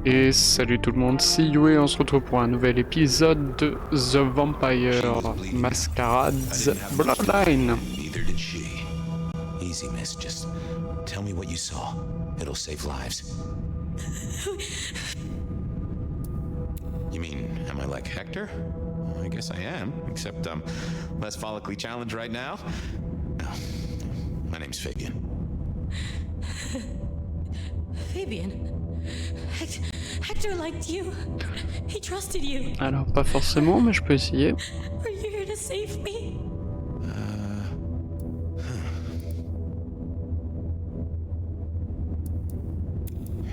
Et salut tout le monde, c'est You et on se retrouve pour un nouvel épisode de The Vampire Masquerade's Bloodline. Neither did she. Easy, miss. Just tell me what you saw. It'll save lives. You mean, am I like Hector? I guess I am, except I'm less follically challenged right now. No, my name's Fabian. Fabian, Hector liked you. He trusted you. Alors pas forcément, mais je peux essayer. Are you here to save me?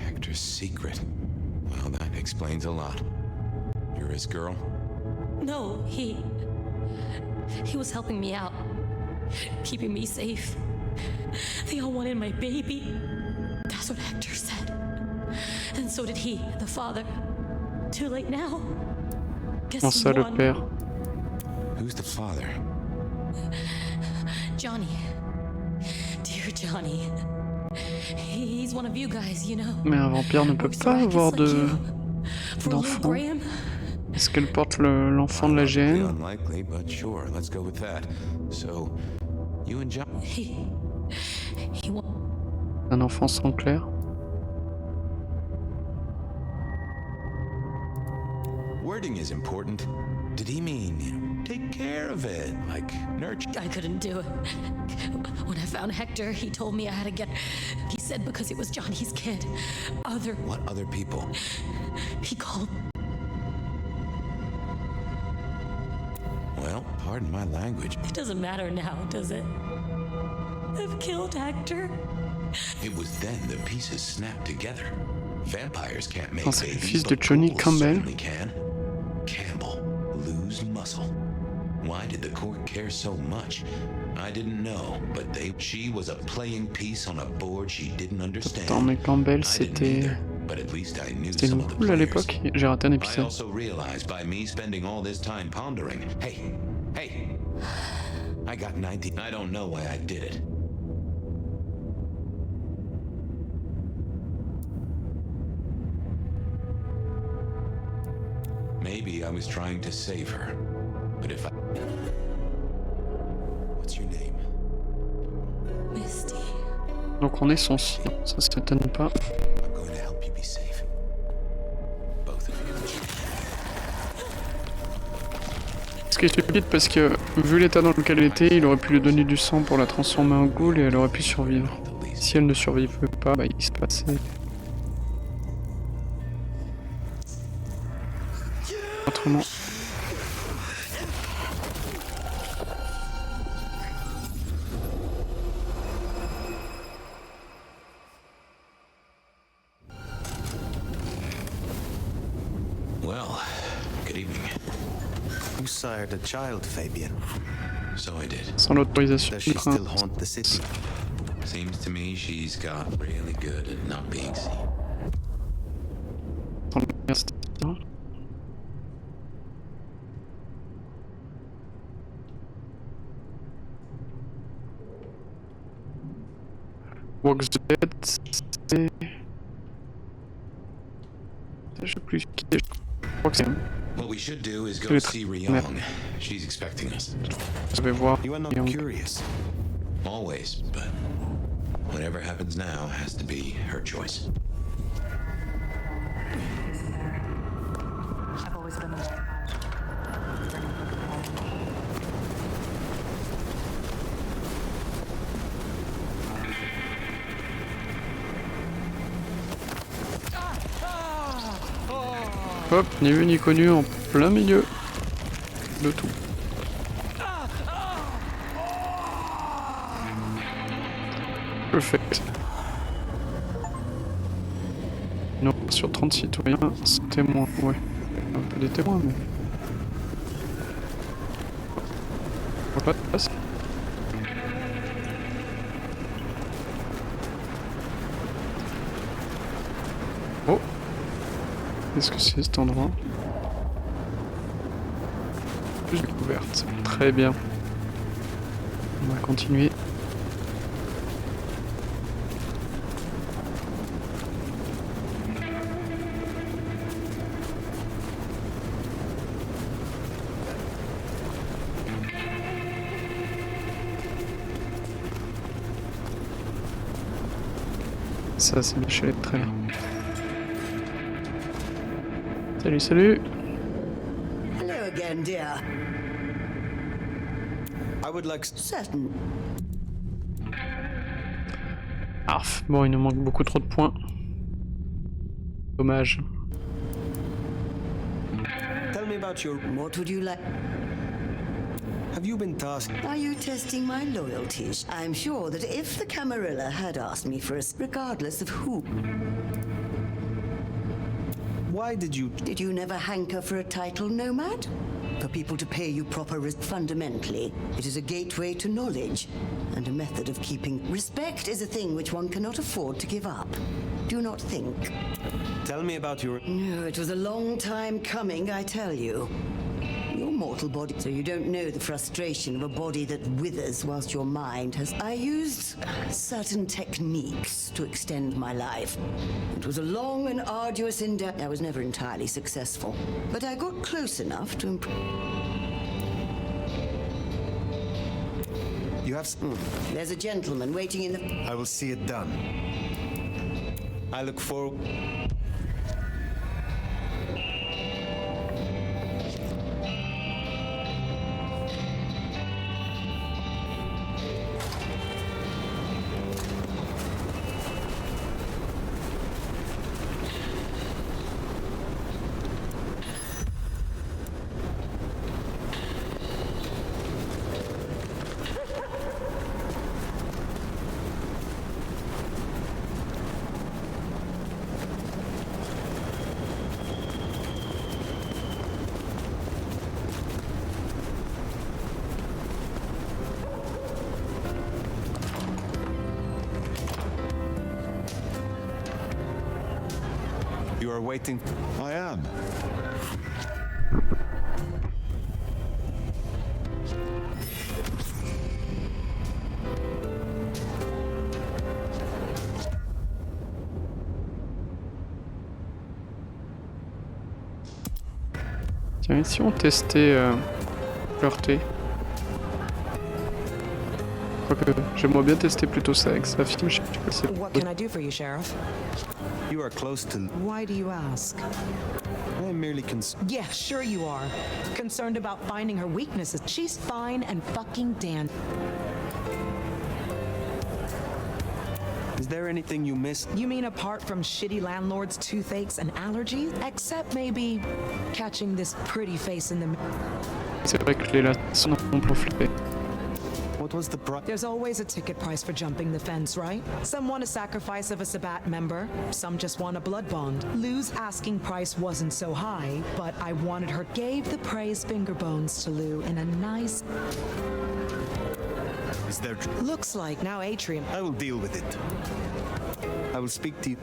Hector's secret. Well, that explains a lot. You're his girl? No, he was helping me out, keeping me safe. They all wanted my baby. That's what Hector said. And so did he, the father. Too late now. Guess Comment ça, he le won. père? Who's the father? Johnny. Dear Johnny. He's one of you guys, you know. Mais un vampire ne peut Works pas for avoir Atlas like de... you. For Lou d'enfant. Graham. Est-ce qu'elle porte l'enfant de la Unlikely, GN? unlikely, but sure, let's go with that. So, you and John... He won. Un enfant sans clair? Wording is important. Did he mean take care of it, like nurture? I couldn't do it. When I found Hector, he told me I had to get... He said because it was Johnny's kid. What other people? He called... Well, pardon my language. It doesn't matter now, does it? I've killed Hector. It was then the pieces snapped together. Vampires can't make Oh, c'est le babies, fils de but Johnny ghouls Campbell. certainly can. Campbell, lose muscle. Why did the court care so much? I didn't know, but she was a playing piece on a board she didn't understand. Attends, mais Campbell, I didn't c'était... either, but at least I knew C'était some une of the cool à players. l'époque, j'ai raté un I épisode. also realized by me spending all this time pondering, hey, I got 90. I don't know why I did it. Maybe I was trying to save her, but if I... What's your name? Misty. Donc on est son sien, ça s'étonne pas. I'm going to help you be safe. Both of you. Ce qui est stupide parce que, vu l'état dans lequel elle était, il aurait pu lui donner du sang pour la transformer en ghoul et elle aurait pu survivre. The least. Si elle ne survivait pas, bah il se passait... autrement. Well, good evening. You sired a child, Fabian. So I did. Sans l'autorisation Does du she still prince. haunt the city? Seems to me she's got really good at not being seen. Sans l'autorisation. Walks Dead, c'est... Je sais plus qui est. Je crois que c'est... What we should do is C'est go le see traîneur. Ryong. She's expecting us. Je vais voir. You are not Et on- curious. Always, but whatever happens now has to be her choice. I've always been the Hop, ni vu ni connu, en plein milieu de tout. Perfect. Non, sur 30 citoyens, c'est témoin, ouais. Un peu des témoins, mais... On va pas de place. Oh! Qu'est-ce que c'est cet endroit? Plus découverte. Très bien. On va continuer. Ça, c'est bien chez les trailers. Salut, salut. Hello again, dear. I would like. Certain. Arf, bon, il nous manque beaucoup trop de points. Dommage. Tell me about your. What would you like? Have you been tasked? Are you testing my loyalties? I'm sure that if the Camarilla had asked me for a, regardless of who, Why did you? did you never hanker for a title, Nomad? For people to pay you proper fundamentally, it is a gateway to knowledge and a method of keeping. Respect is a thing which one cannot afford to give up. Do not think. Tell me about your. No, it was a long time coming, I tell you. Your mortal body, so you don't know the frustration of a body that withers whilst your mind has. I used certain techniques to extend my life. It was a long and arduous endeavor. I was never entirely successful, but I got close enough to You have. There's a gentleman waiting in the. I will see it done. I look forward. You are waiting. I am. Tiens, et si on testait flirter? Quoique, j'aimerais bien tester plutôt ça avec sa fille, je sais pas si c'est What can I do for you, Sheriff? You are close to. Why do you ask? I am merely concerned. Yeah, sure you are. Concerned about finding her weaknesses. She's fine and fucking Dan. Is there anything you missed? You mean apart from shitty landlords, toothaches, and allergies? Except maybe catching this pretty face in the mirror. c'est vrai que les laçons ont profité. What was the price? There's always a ticket price for jumping the fence, right? Some want a sacrifice of a Sabat member, some just want a blood bond. Lou's asking price wasn't so high, but I wanted her. Gave the praise finger bones to Lou in a nice. Is there? Looks like now Atrium. I will deal with it. I will speak to you.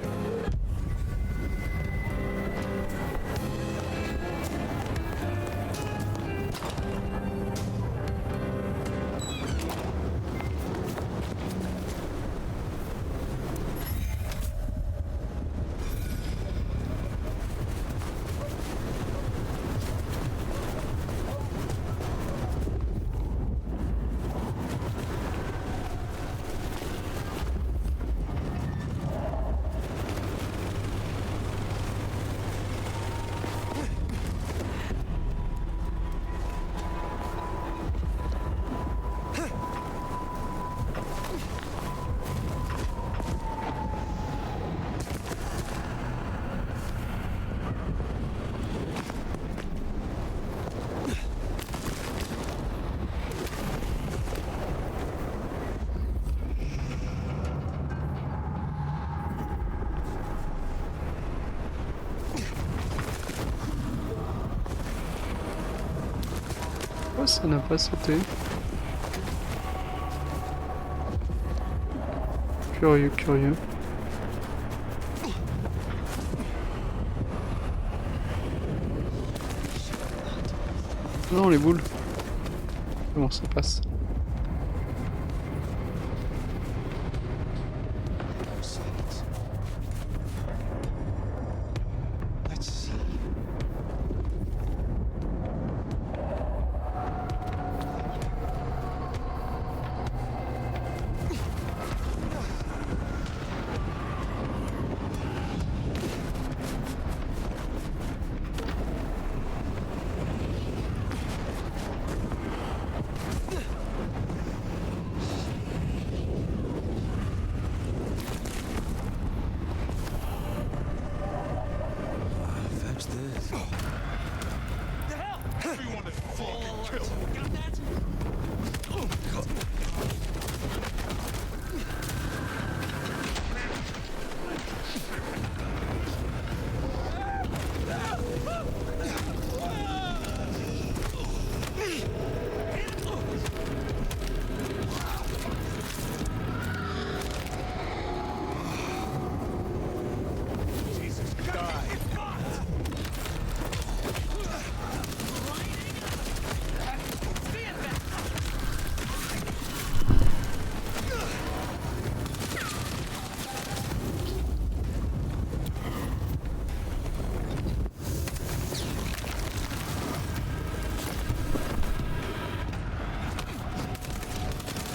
Oh, ça n'a pas sauté. Curieux, curieux. Non, les boules. Comment ça passe?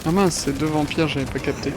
Ah mince, c'est deux vampires, j'avais pas capté.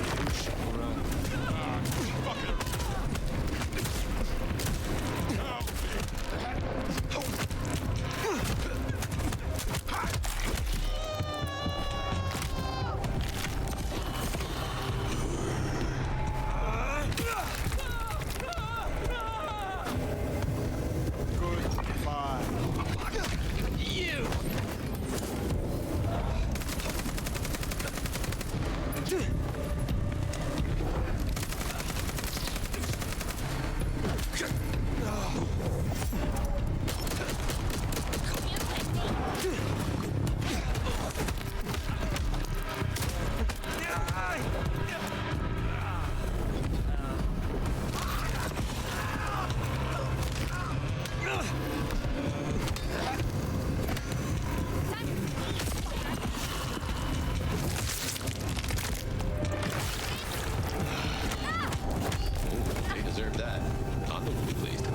They deserve that. I'm the one pleased.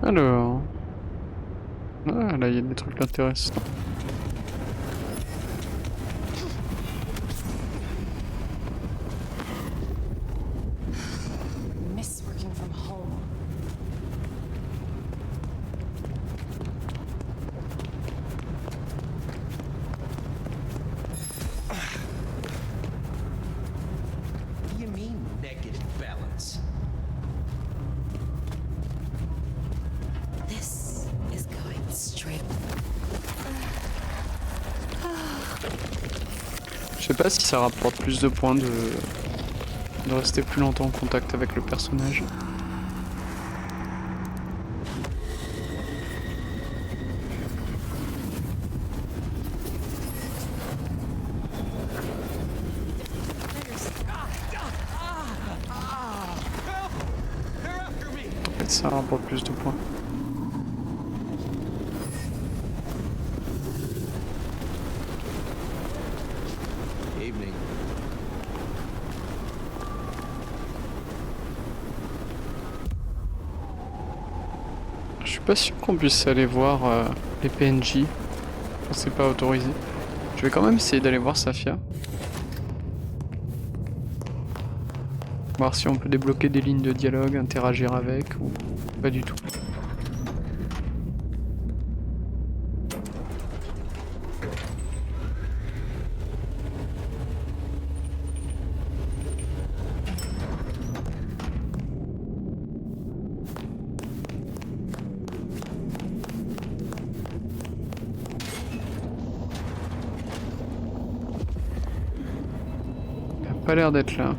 Alors... Ah, là il y a des trucs intéressants. Miss working from home. What do you mean, negative balance? This is going straight. Je sais pas si ça rapporte plus de points de rester plus longtemps en contact avec le personnage. Peut-être ça rapporte plus de points. Evening. Je suis pas sûr qu'on puisse aller voir les PNJ. C'est pas autorisé. Je vais quand même essayer d'aller voir Safia. Voir si on peut débloquer des lignes de dialogue, interagir avec ou pas du tout. Il a pas l'air d'être là.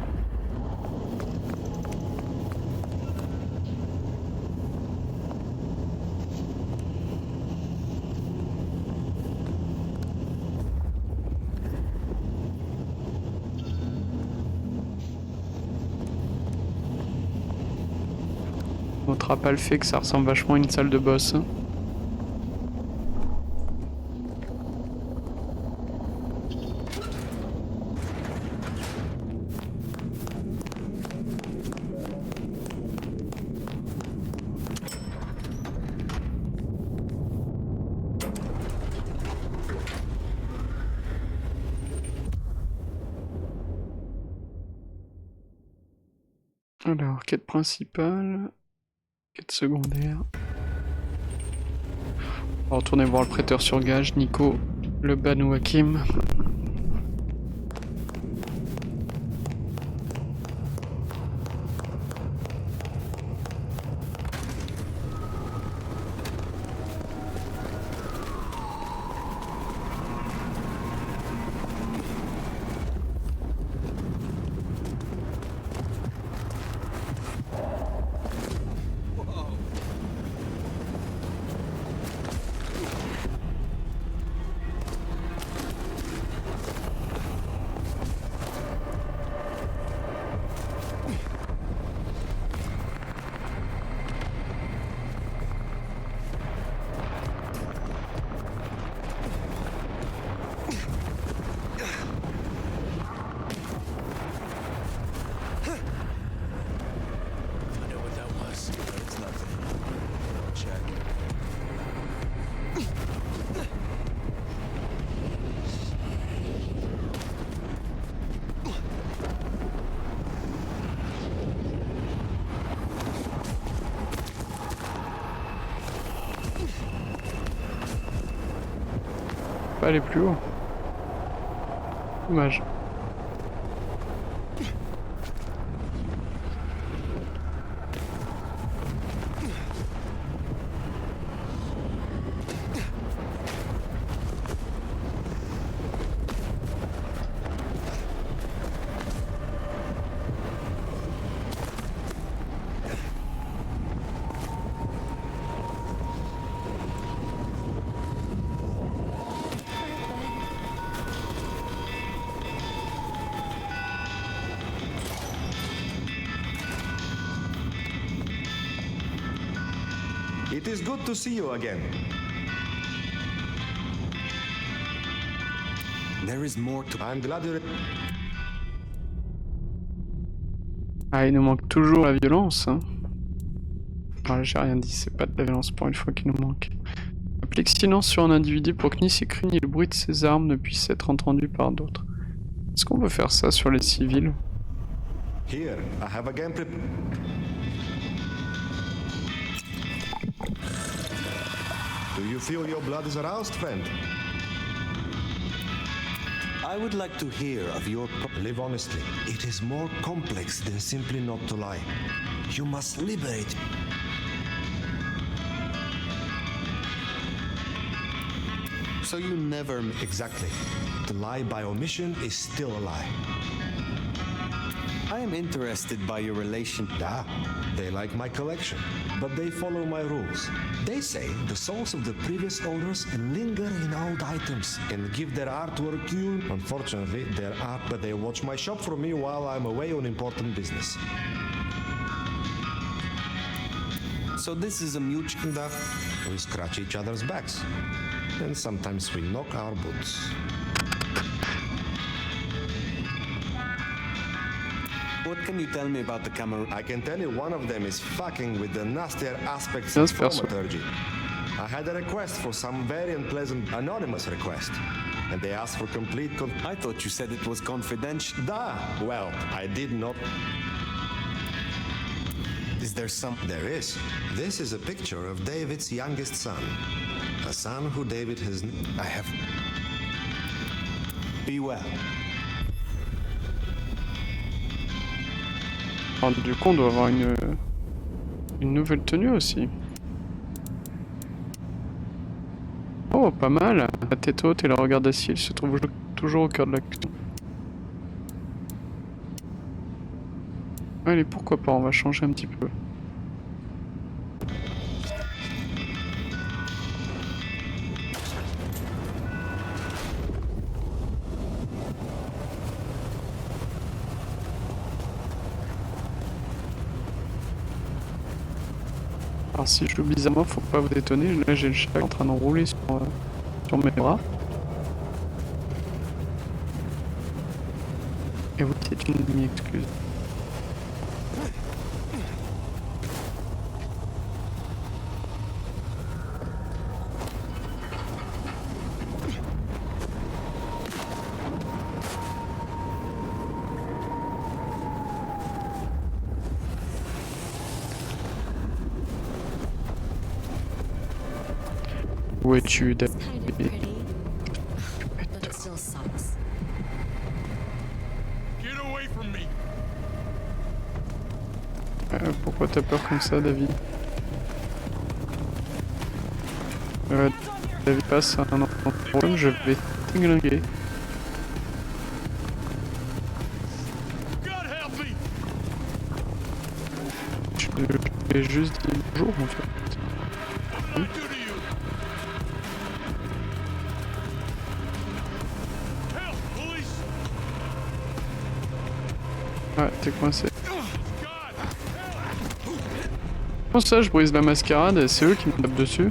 On notera pas le fait que ça ressemble vachement à une salle de boss. Alors, quête principale, quête secondaire. On va retourner voir le prêteur sur gage, Nico, le Banu Hakim. aller plus haut. Dommage. It is good to see you again. There is more to... I'm glad you're... Ah, il nous manque toujours la violence. Hein. Ah, j'ai rien dit, c'est pas de la violence pour une fois qu'il nous manque. Applique silence sur un individu pour que ni ses cris ni le bruit de ses armes ne puissent être entendus par d'autres. Est-ce qu'on peut faire ça sur les civils? Here, I have a game Do you feel your blood is aroused, friend? I would like to hear of your... Live honestly. It is more complex than simply not to lie. You must liberate... So you never... Exactly. To lie by omission is still a lie. I am interested by your relation. Ah, they like my collection, but they follow my rules. They say the souls of the previous owners linger in old items and give their artwork you. Unfortunately, their art, but they watch my shop for me while I'm away on important business. So this is a mutual... We scratch each other's backs, and sometimes we knock our boots. What can you tell me about the camera? I can tell you one of them is fucking with the nastier aspects of thaumaturgy. I had a request for some very unpleasant anonymous request, and they asked for complete I thought you said it was confidential. Well, I did not. Is there some? There is. This is a picture of David's youngest son. A son who David has... I have... Be well. Alors, du coup, on doit avoir une nouvelle tenue aussi. Oh, pas mal. La tête haute et le regard d'acier se trouvent toujours au cœur de l'action. Allez, pourquoi pas, on va changer un petit peu. Alors si je joue bizarrement, faut pas vous étonner, là j'ai le chat en train de rouler sur mes bras. Et oui, c'est une demi-excuse. Où es-tu, David? Kind of pretty, but it still sucks. Get away from me. Pourquoi t'as peur comme ça, David? David passe à un problème, je vais t'églinguer. God help me. Je vais juste dire bonjour en fait. What did I do to you? Help, police. Ouais, t'es coincé. God. Comment ça, je brise la mascarade et c'est eux qui me tapent dessus?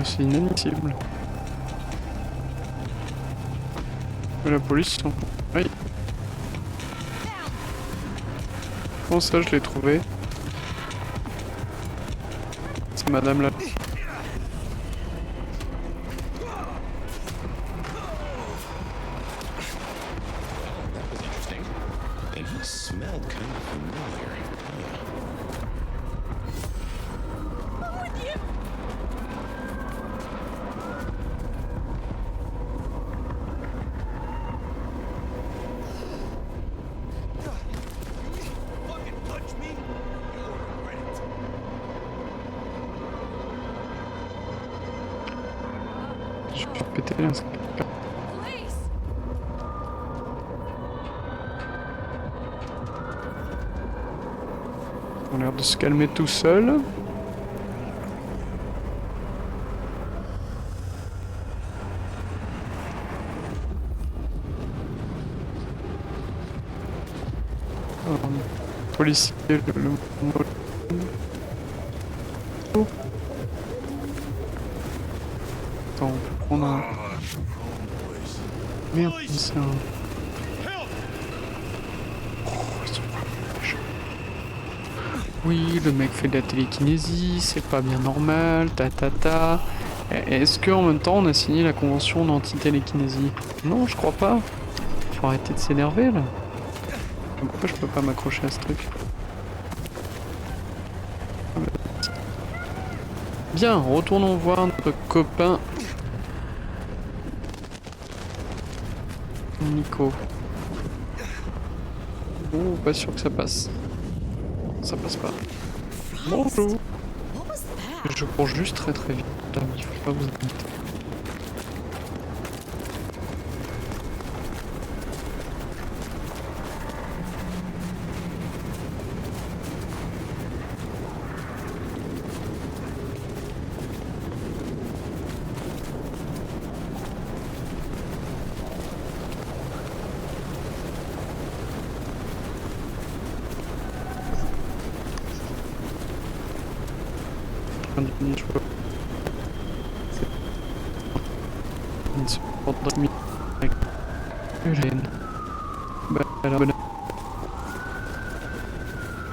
C'est inadmissible. La police sont... Oui. Comment ça, je l'ai trouvé? C'est madame là. That was interesting. And he smelled kind of familiar. Accepter l'inscription. Police! On a l'air de se calmer tout seul. Policier, Oh. Attends, on peut prendre un... Merde, c'est un... Help! Oui, le mec fait de la télékinésie, c'est pas bien normal, ta. Est-ce qu'en même temps on a signé la convention d'anti-télékinésie? Non, je crois pas. Faut arrêter de s'énerver là. Pourquoi je peux pas m'accrocher à ce truc? Bien, retournons voir notre copain Nico. Oh, pas sûr que ça passe. Ça passe pas. Bonjour. What was that? Je cours juste très vite. Il faut pas vous inquiéter.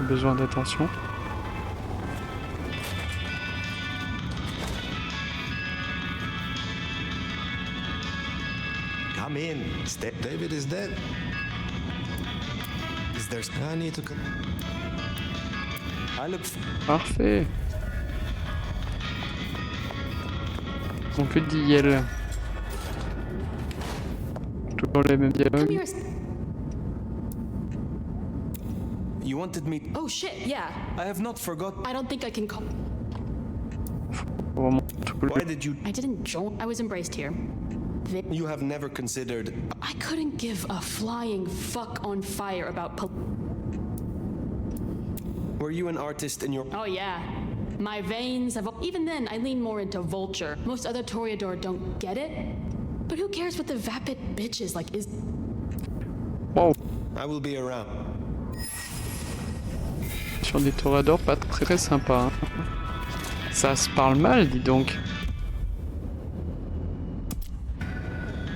Besoin d'attention. Come in. David is dead. Is there... I need to... I look... Parfait. On peut dire toujours les mêmes Come dialogues. here. You wanted me... Oh shit, yeah. I have not forgotten. I don't think I can call. Vraiment tout le- Why did you... I didn't join. I was embraced here. You have never considered... I couldn't give a flying fuck on fire about Were you an artist in your... Oh yeah. My veins have... Even then, I lean more into Vulture. Most other Toreador don't get it. But who cares what the vapid bitch is like? Is... Wow. I will be around. Sur des toréadors pas très sympa. Hein. Ça se parle mal, dis donc.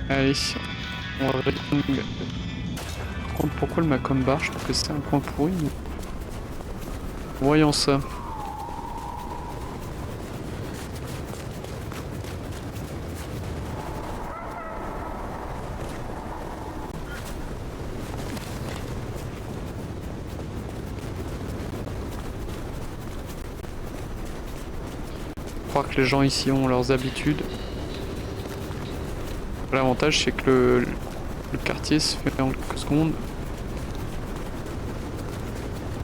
Allez, on va... Par contre, pourquoi le Macomb Bar? Je trouve que c'est un coin pourri. Mais... Voyons ça. Je crois que les gens ici ont leurs habitudes. L'avantage c'est que le quartier se fait en quelques secondes.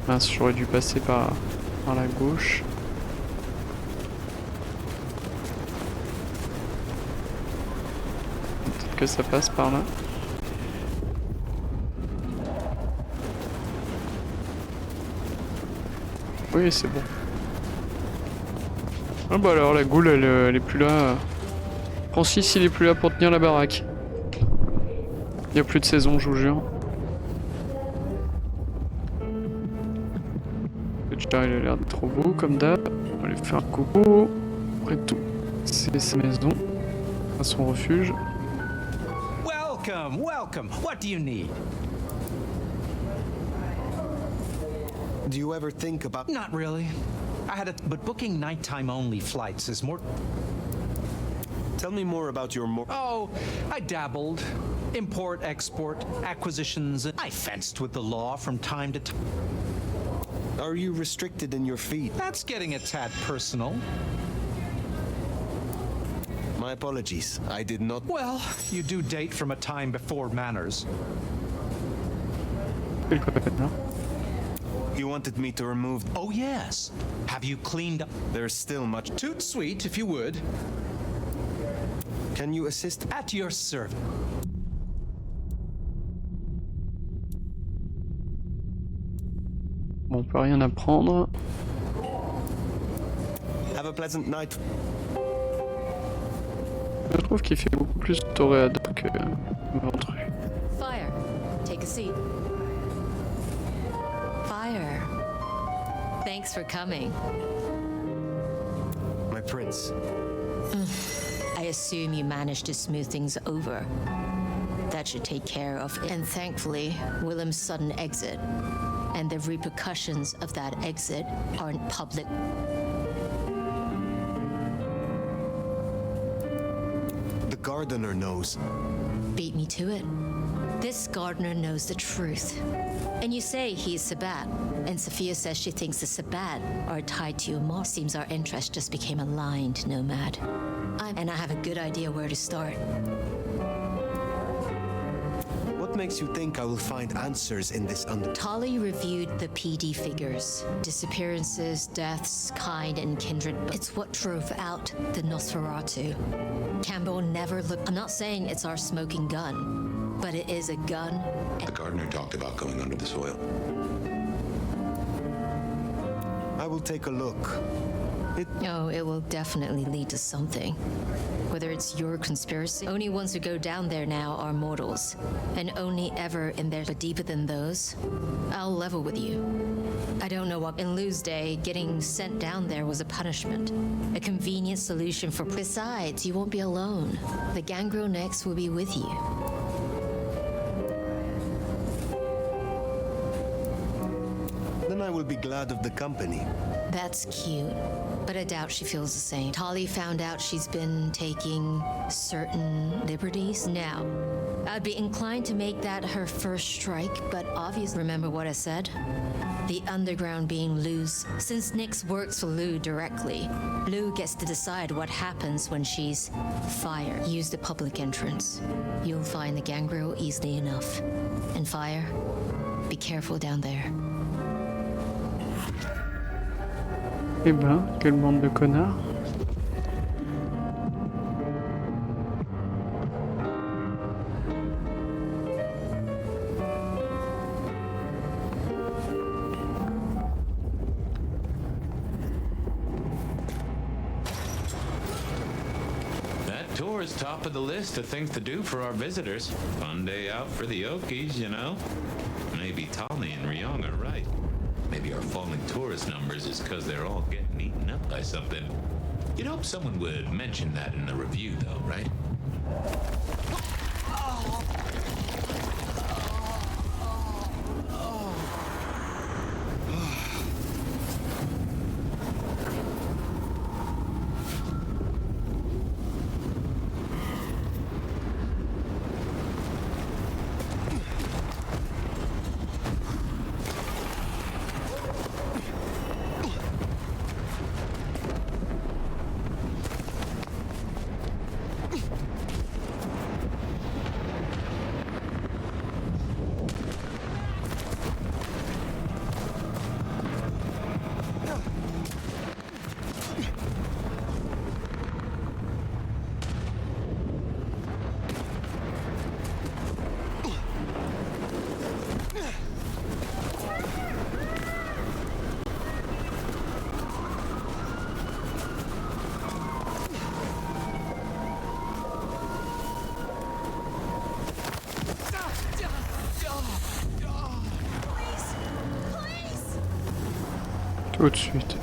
Mince, j'aurais dû passer par la gauche. Peut-être que ça passe par là. Oui, c'est bon. Ah bah alors la goule elle est plus là. Francis il est plus là pour tenir la baraque. Il y a plus de saison, je vous jure. Le chat il a l'air trop beau comme d'hab. On va lui faire un coucou. Après tout, c'est sa maison, à son refuge. Welcome, welcome. What do you need? Do you ever think about... Not really. I had it, but booking nighttime only flights is more... Tell me more about your... Oh, I dabbled. Import, export, acquisitions. I fenced with the law from time to time. Are you restricted in your feet? That's getting a tad personal. My apologies. I did not... Well, you do date from a time before manners. You wanted me to remove... Oh, yes. Have you cleaned up? There's still much... Toot sweet, if you would. Can you assist? At your service. Bon, on peut rien apprendre. Have a pleasant night. Je trouve qu'il fait beaucoup plus toréador que Ventru. Fire, take a seat. Fire, thanks for coming. My prince. I assume you managed to smooth things over. That should take care of it. And thankfully, Willem's sudden exit and the repercussions of that exit aren't public. The gardener knows. Beat me to it. This gardener knows the truth. And you say he's Sabat, and Sophia says she thinks the Sabat are tied to your mom. Seems our interests just became aligned, Nomad. And I have a good idea where to start. What makes you think I will find answers in this Tali reviewed the PD figures. Disappearances, deaths, kind and kindred. It's what drove out the Nosferatu. Campbell never looked... I'm not saying it's our smoking gun, but it is a gun. The gardener talked about going under the soil. I will take a look. Oh, it will definitely lead to something. Whether it's your conspiracy, only ones who go down there now are mortals, and only ever in there. But deeper than those, I'll level with you. I don't know what. In Lou's day, getting sent down there was a punishment, a convenient solution for. Besides, you won't be alone. The Gangrel next will be with you. Then I will be glad of the company. That's cute, but I doubt she feels the same. Tali found out she's been taking certain liberties. Now, I'd be inclined to make that her first strike, but obviously, remember what I said? The underground being Lou's. Since Nyx works for Lou directly, Lou gets to decide what happens when she's fired. Use the public entrance. You'll find the Gangrel easily enough. And Fire, be careful down there. Eh ben, quelle bande de connards. That tour is top of the list of things to do for our visitors. Fun day out for the Okies, you know? Maybe Tali and Ryong are right. Maybe our falling tourist numbers is because they're all getting eaten up by something. You'd hope someone would mention that in the review, though, right? Tout de suite.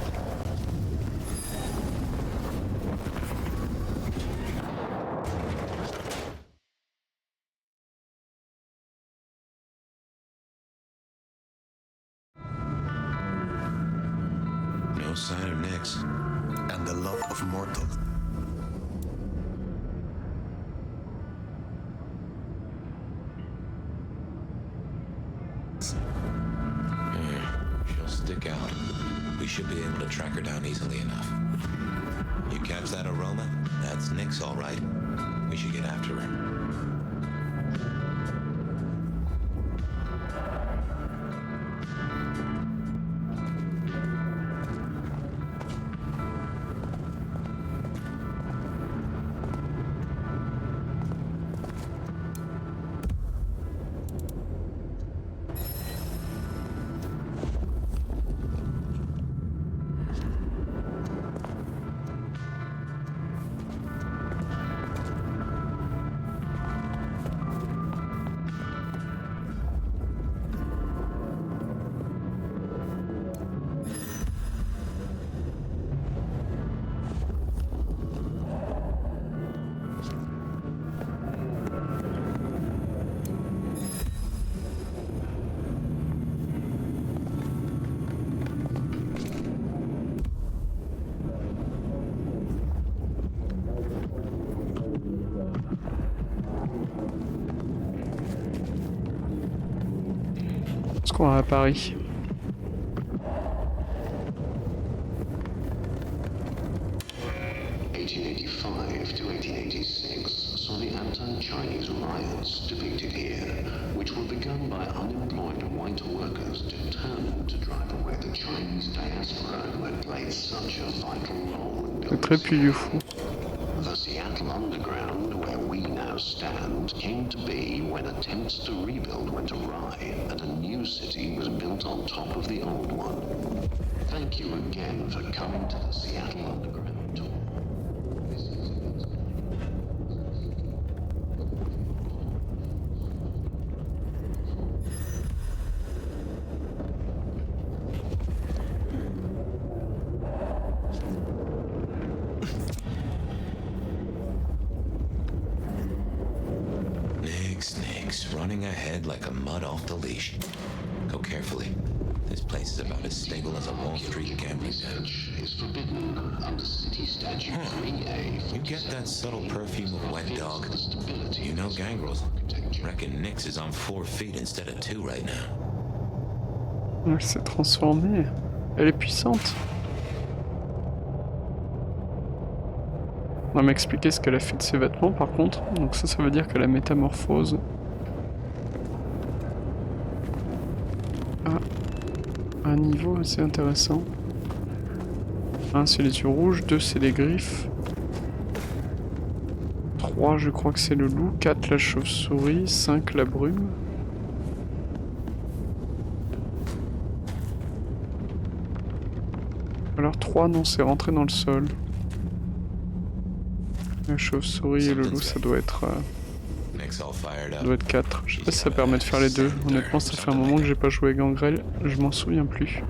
No sign of Nyx. And the love of mortals. She'll stick out. We should be able to track her down easily enough. You catch that aroma? That's Nyx, all right. We should get after her. Encore à Paris. To 1886 saw the anti-Chinese riots depicted here, which were begun by unemployed white workers determined to drive away the Chinese diaspora who had played such a vital role in Le building trépied du fou. The Seattle Underground, where we now stand, came to be when attempts to rebuild went awry and a new city was built on top of the old one. Thank you again for coming to the Seattle Underground tour. Nix, running ahead like a mud off the leash. Go carefully. This place is about as stable as a Wall Street gambling den. Is forbidden under City Statute 3A. You get that subtle perfume of wet dog? You know Gangrels. Reckon Nix is on 4 feet instead of 2 right now. Elle s'est transformée. Elle est puissante. On va m'expliquer ce qu'elle a fait de ses vêtements par contre. Donc ça veut dire que la métamorphose a un niveau assez intéressant. 1 c'est les yeux rouges, 2 c'est les griffes. 3 je crois que c'est le loup, 4 la chauve-souris, 5 la brume. Alors 3 non c'est rentré dans le sol. La chauve-souris et le loup ça doit être 4. Je sais pas si ça permet de faire les deux. Honnêtement ça fait un moment que j'ai pas joué Gangrel, je m'en souviens plus.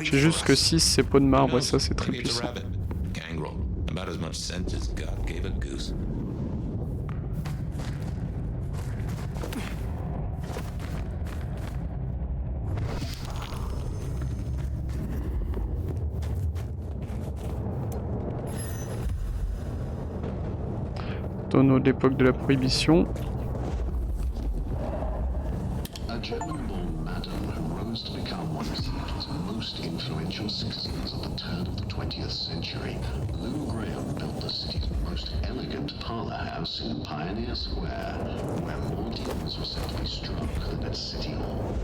J'ai juste que 6 c'est peau de marbre et ça c'est très puissant. Tonneau de l'époque de la prohibition. A German-born madam who rose to become one of Seattle's most influential citizens at the turn of the 20th century, Lou Graham built the city's most elegant parlor house in Pioneer Square, where more deals were said to be struck than at City Hall.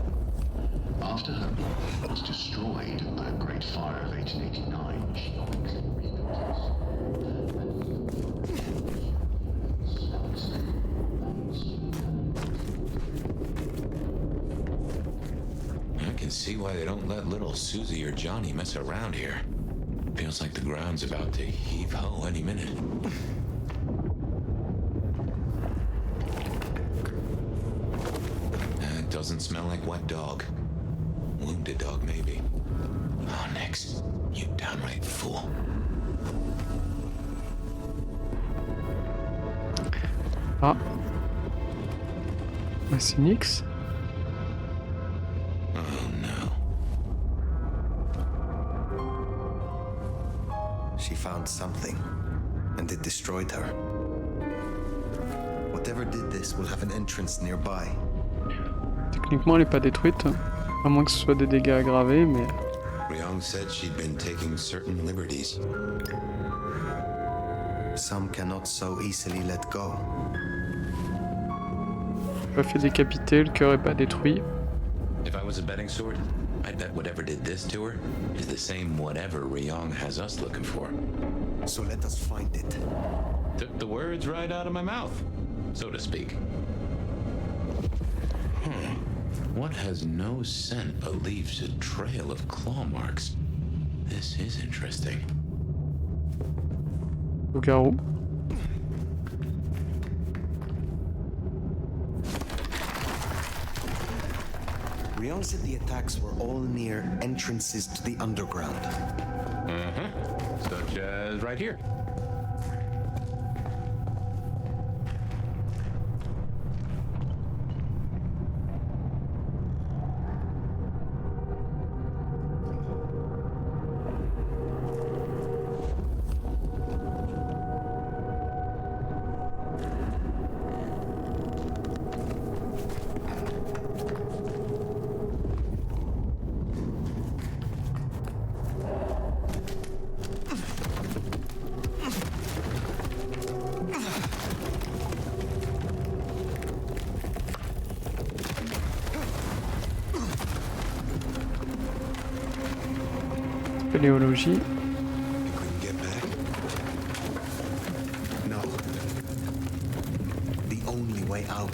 After her building was destroyed in the Great Fire of 1889, she quickly rebuilt it. See why they don't let little Susie or Johnny mess around here. Feels like the ground's about to heave ho any minute. It doesn't smell like wet dog. Wounded dog, maybe. Oh, Nix, you downright fool. Ah. Bah, c'est Nix. She found something, and it destroyed her. Whatever did this will have an entrance nearby. Techniquement, elle est pas détruite, à moins que ce soit des dégâts aggravés, mais... Ryong said she'd been taking certain liberties. Some cannot so easily let go. Pas fait décapiter, le cœur est pas détruit. If I was a betting sort, I'd bet whatever did this to her is the same whatever Ryong has us looking for. So let us find it. Took the words right out of my mouth, so to speak. What has no scent but leaves a trail of claw marks? This is interesting. Loup-garou. Ryong said the attacks were all near entrances to the underground. Such as right here. Spéléologie. You couldn't get back? No. The only way out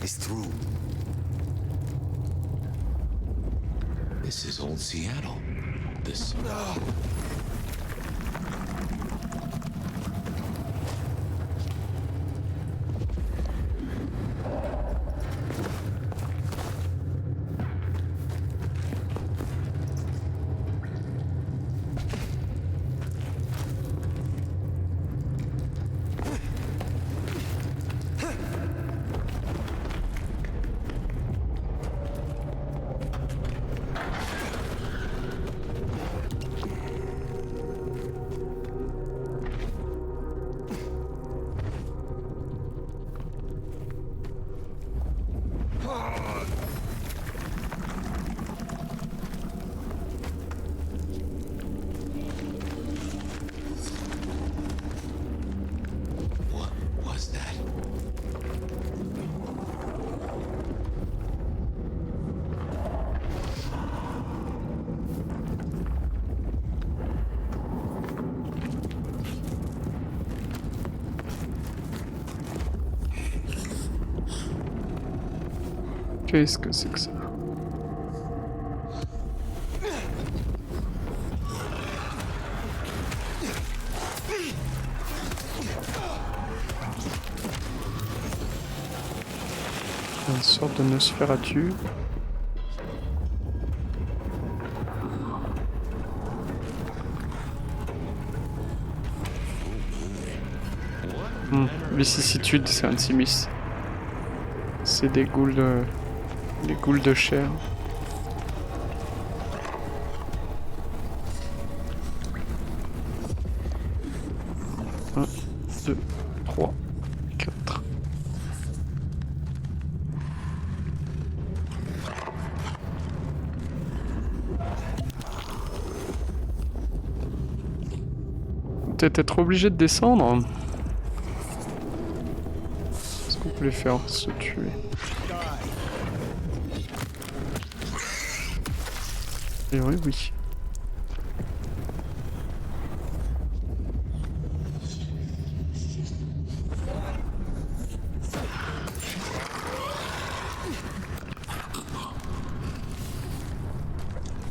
is through. This is old Seattle. This. What was that? Qu'est-ce que c'est que ça? Une sorte de Nosferatu. Vicissitude, c'est un Simis. C'est des ghouls de chair. Un, deux, trois, quatre. Peut-être être obligé de descendre. Est-ce qu'on peut les faire se tuer? Et oui, oui.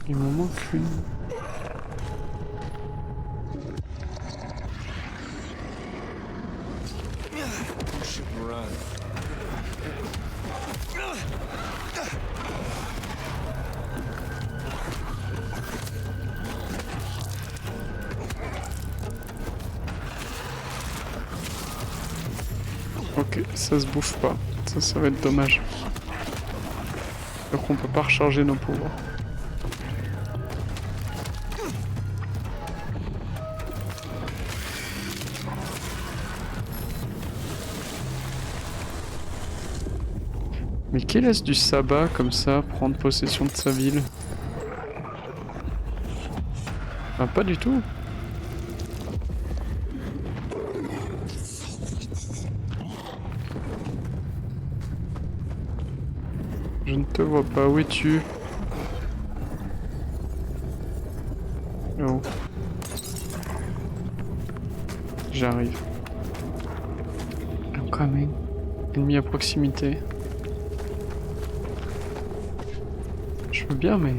Il m'en manque une. Ok, ça se bouffe pas. Ça va être dommage. Donc on peut pas recharger nos pouvoirs. Mais qui laisse du sabbat comme ça prendre possession de sa ville? Ah, pas du tout. Je ne te vois pas, où es-tu? Oh. J'arrive. I'm coming. Ennemi à proximité. Je veux bien, mais...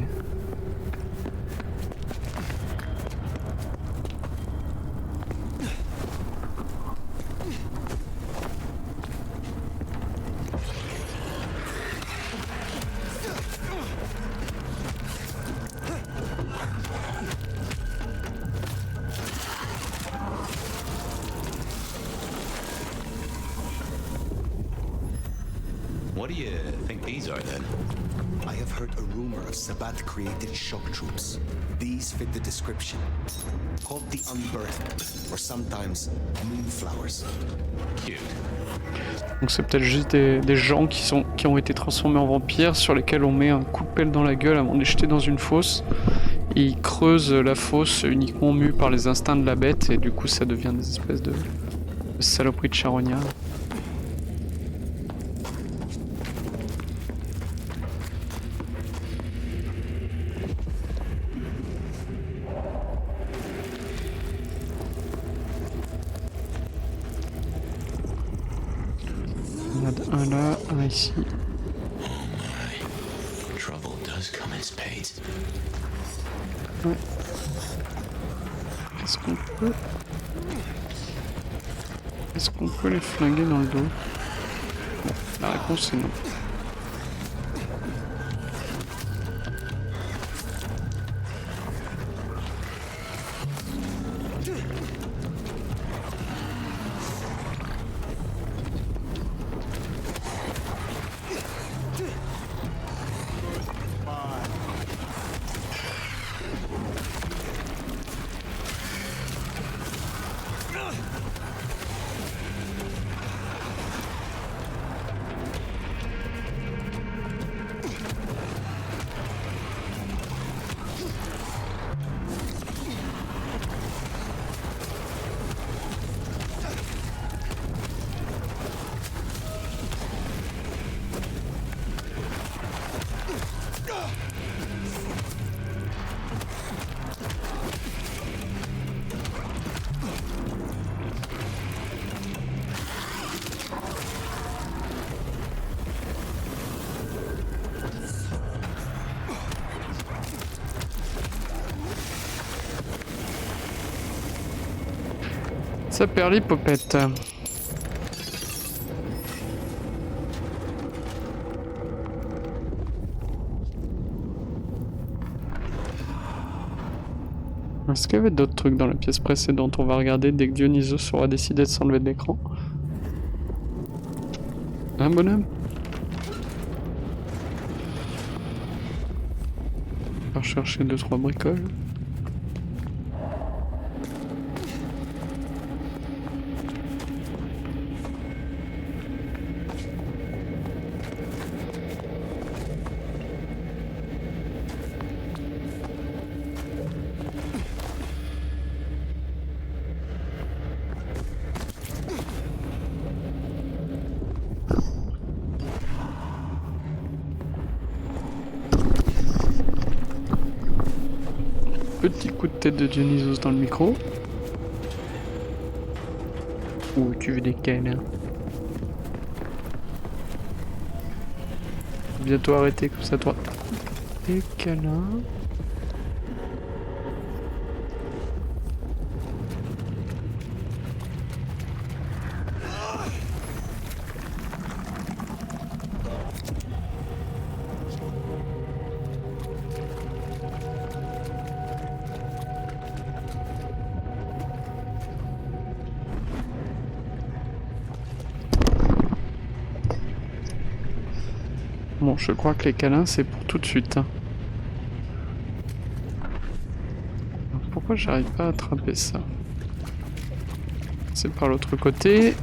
What do you think these are then? I have heard a rumor of Sabbath-created shock troops. These fit the description. Called the Unbirthed, or sometimes Moonflowers. Cute. Donc c'est peut-être juste des gens qui ont été transformés en vampires sur lesquels on met un coup de pelle dans la gueule avant de les jeter dans une fosse. Et ils creusent la fosse uniquement mus par les instincts de la bête et du coup ça devient des espèces de saloperies de charognards. Un là, un ici. Trouble does come in spades. Ouais. Est-ce qu'on peut... Est-ce qu'on peut les flinguer dans le dos? Bon, la réponse c'est non. Ça perd l'hypopète. Est-ce qu'il y avait d'autres trucs dans la pièce précédente? On va regarder dès que Dionysos aura décidé de s'enlever de l'écran. Un bonhomme? On va rechercher 2-3 bricoles. Petit coup de tête de Dionysos dans le micro. Ouh, tu veux des câlins. Bientôt arrêter comme ça, toi. Des câlins. Bon, je crois que les câlins, c'est pour tout de suite. Hein. Pourquoi j'arrive pas à attraper ça? C'est par l'autre côté.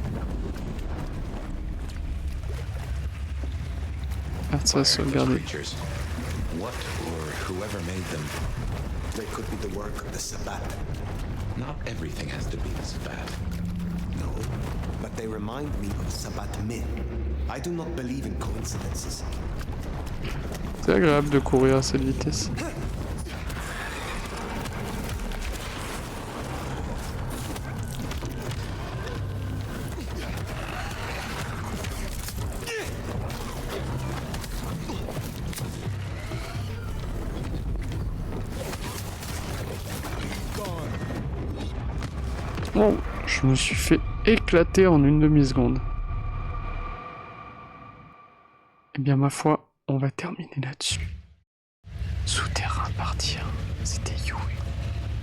Ah, ça, sauvegarder. What or whoever made them. They could be the work of the Sabbat. Not everything has to be the Sabbat. No, but they remind me of Sabbat myth. I do not believe in coincidences. C'est agréable de courir à cette vitesse. Oh, je me suis fait éclater en une demi-seconde. Eh bien, ma foi, on va terminer là-dessus. Souterrain partie 1, c'était Yui.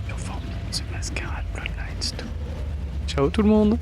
Sur Forbidden The Masquerade Bloodlines 2. Ciao tout le monde!